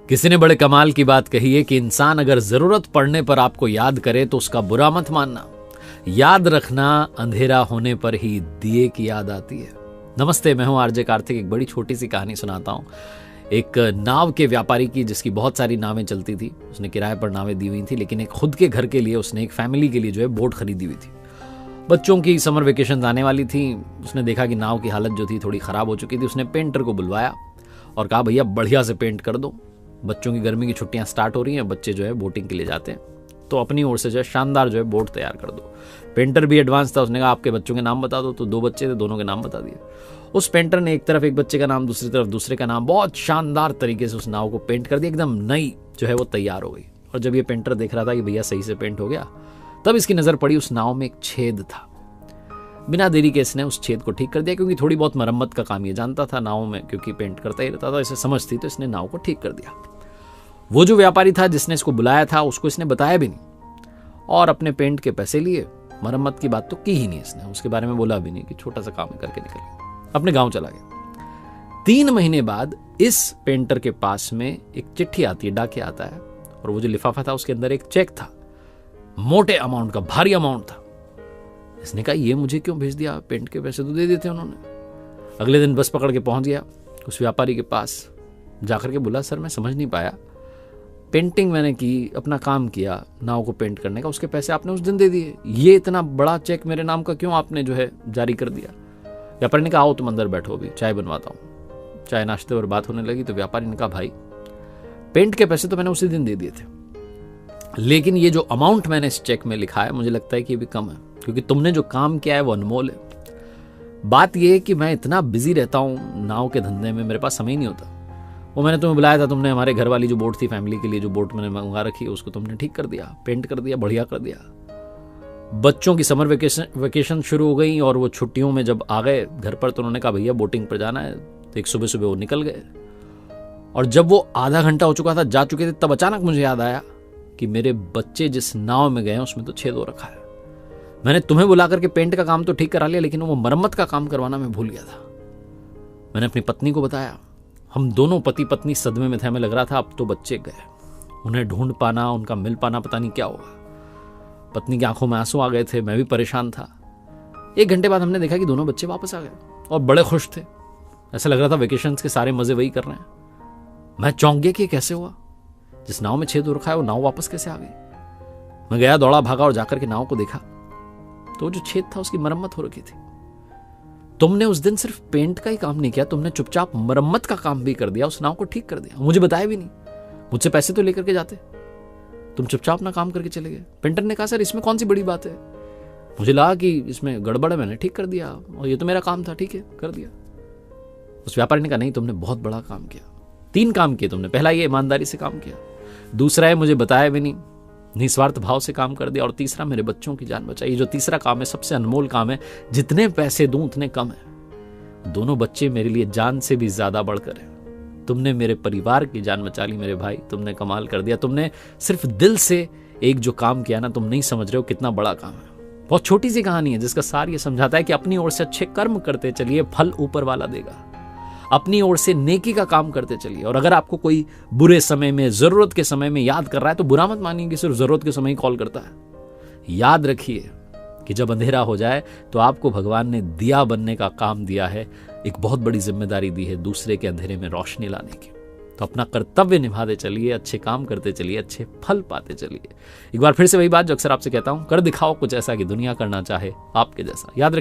किसी ने बड़े कमाल की बात कही है कि इंसान अगर जरूरत पड़ने पर आपको याद करे तो उसका बुरा मत मानना। याद रखना, अंधेरा होने पर ही दिए की याद आती है। नमस्ते, मैं हूं आरजे कार्तिक। एक बड़ी छोटी सी कहानी सुनाता हूं। एक नाव के व्यापारी की, जिसकी बहुत सारी नावें चलती थी। उसने किराए पर नावें दी हुई थी, लेकिन एक खुद के घर के लिए उसने एक फैमिली के लिए जो है बोट खरीदी हुई थी। बच्चों की समर वेकेशन आने वाली थी। उसने देखा कि नाव की हालत जो थी थोड़ी खराब हो चुकी थी। उसने पेंटर को बुलवाया और कहा, भैया बढ़िया से पेंट कर दो, बच्चों की गर्मी की छुट्टियां स्टार्ट हो रही हैं, बच्चे जो है बोटिंग के लिए जाते हैं, तो अपनी ओर से जो है शानदार जो है बोट तैयार कर दो। पेंटर भी एडवांस था। उसने कहा आपके बच्चों के नाम बता दो। तो 2 बच्चे थे, दोनों के नाम बता दिए। उस पेंटर ने एक तरफ एक बच्चे का नाम, दूसरी तरफ दूसरे का नाम, बहुत शानदार तरीके से उस नाव को पेंट कर दिया। एकदम नई जो है वो तैयार हो गई। और जब ये पेंटर देख रहा था कि भैया सही से पेंट हो गया, तब इसकी नजर पड़ी उस नाव में एक छेद था। बिना देरी के इसने उस छेद को ठीक कर दिया, क्योंकि थोड़ी बहुत मरम्मत का काम ये जानता था नाव में, क्योंकि पेंट करता ही रहता था, इसे समझ थी, तो इसने नाव को ठीक कर दिया। वो जो व्यापारी था जिसने इसको बुलाया था, उसको इसने बताया भी नहीं और अपने पेंट के पैसे लिए। मरम्मत की बात तो की ही नहीं इसने, उसके बारे में बोला भी नहीं कि छोटा सा काम करके निकल गया, अपने गांव चला गया। 3 महीने बाद इस पेंटर के पास में एक चिट्ठी आती है, डाकिया आता है, और वो जो लिफाफा था उसके अंदर एक चेक था, मोटे अमाउंट का, भारी अमाउंट था। इसने कहा ये मुझे क्यों भेज दिया, पेंट के पैसे तो दे देते उन्होंने। अगले दिन बस पकड़ के पहुंच गया उस व्यापारी के पास। जाकर के बोला, सर मैं समझ नहीं पाया, पेंटिंग मैंने की, अपना काम किया नाव को पेंट करने का, उसके पैसे आपने उस दिन दे दिए, ये इतना बड़ा चेक मेरे नाम का क्यों आपने जो है जारी कर दिया। व्यापारी ने कहा, आओ तुम अंदर बैठो, अभी चाय बनवाता हूँ। चाय नाश्ते और बात होने लगी तो व्यापारी ने कहा, भाई पेंट के पैसे तो मैंने उसी दिन दे दिए थे, लेकिन ये जो अमाउंट मैंने इस चेक में लिखा है, मुझे लगता है कि ये भी कम है, क्योंकि तुमने जो काम किया है वो अनमोल है। बात यह है कि मैं इतना बिजी रहता हूँ नाव के धंधे में, मेरे पास समय ही नहीं होता। वो मैंने तुम्हें बुलाया था, तुमने हमारे घर वाली जो बोट थी फैमिली के लिए, जो बोट मैंने मंगा रखी है, उसको तुमने ठीक कर दिया, पेंट कर दिया, बढ़िया कर दिया। बच्चों की समर वेकेशन शुरू हो गई और वो छुट्टियों में जब आ गए घर पर, तो उन्होंने कहा भैया बोटिंग पर जाना है। तो एक सुबह सुबह वो निकल गए, और जब वो आधा घंटा हो चुका था, जा चुके थे, तब अचानक मुझे याद आया कि मेरे बच्चे जिस नाव में गए उसमें तो छेद हो रखा है। मैंने तुम्हें बुला करके पेंट का काम तो ठीक करा लिया, लेकिन वो मरम्मत का काम करवाना मैं भूल गया था। मैंने अपनी पत्नी को बताया। हम दोनों पति पत्नी सदमे में थे। हमें लग रहा था अब तो बच्चे गए, उन्हें ढूंढ पाना, उनका मिल पाना पता नहीं क्या होगा। पत्नी की आंखों में आंसू आ गए थे, मैं भी परेशान था। 1 घंटे बाद हमने देखा कि दोनों बच्चे वापस आ गए और बड़े खुश थे। ऐसा लग रहा था वेकेशंस के सारे मजे वही कर रहे हैं। मैं चौंक गया कि ये कैसे हुआ, जिस नाव में छेद हो रखा है वो नाव वापस कैसे आ गई। मैं गया, दौड़ा भागा और जाकर के नाव को देखा, तो जो छेद था उसकी मरम्मत हो रखी थी। तुमने उस दिन सिर्फ पेंट का ही काम नहीं किया, तुमने चुपचाप मरम्मत का काम भी कर दिया, उस नाव को ठीक कर दिया, मुझे बताया भी नहीं। मुझसे पैसे तो लेकर के जाते, तुम चुपचाप अपना काम करके चले गए। पेंटर ने कहा, सर इसमें कौन सी बड़ी बात है, मुझे लगा कि इसमें गड़बड़ है, मैंने ठीक कर दिया, और ये तो मेरा काम था, ठीक है कर दिया। उस व्यापारी ने कहा, नहीं तुमने बहुत बड़ा काम किया। 3 काम किए तुमने। पहला ये ईमानदारी से काम किया, दूसरा है मुझे बताया भी नहीं, निस्वार्थ भाव से काम कर दिया, और तीसरा मेरे बच्चों की जान बचाई। ये जो तीसरा काम है सबसे अनमोल काम है, जितने पैसे दूं उतने कम है। दोनों बच्चे मेरे लिए जान से भी ज्यादा बढ़कर है। तुमने मेरे परिवार की जान बचा ली मेरे भाई, तुमने कमाल कर दिया। तुमने सिर्फ दिल से एक जो काम किया ना, तुम नहीं समझ रहे हो कितना बड़ा काम है। बहुत छोटी सी कहानी है जिसका सार ये समझाता है कि अपनी ओर से अच्छे कर्म करते चलिए, फल ऊपर वाला देगा। अपनी ओर से नेकी का काम करते चलिए। और अगर आपको कोई बुरे समय में, जरूरत के समय में याद कर रहा है, तो बुरा मत मानिए कि सिर्फ जरूरत के समय ही कॉल करता है। याद रखिए कि जब अंधेरा हो जाए तो आपको भगवान ने दिया बनने का काम दिया है, एक बहुत बड़ी जिम्मेदारी दी है दूसरे के अंधेरे में रोशनी लाने की। तो अपना कर्तव्य निभाते चलिए, अच्छे काम करते चलिए, अच्छे फल पाते चलिए। एक बार फिर से वही बात जो अक्सर आपसे कहता हूं, कर दिखाओ कुछ ऐसा कि दुनिया करना चाहे आपके जैसा। याद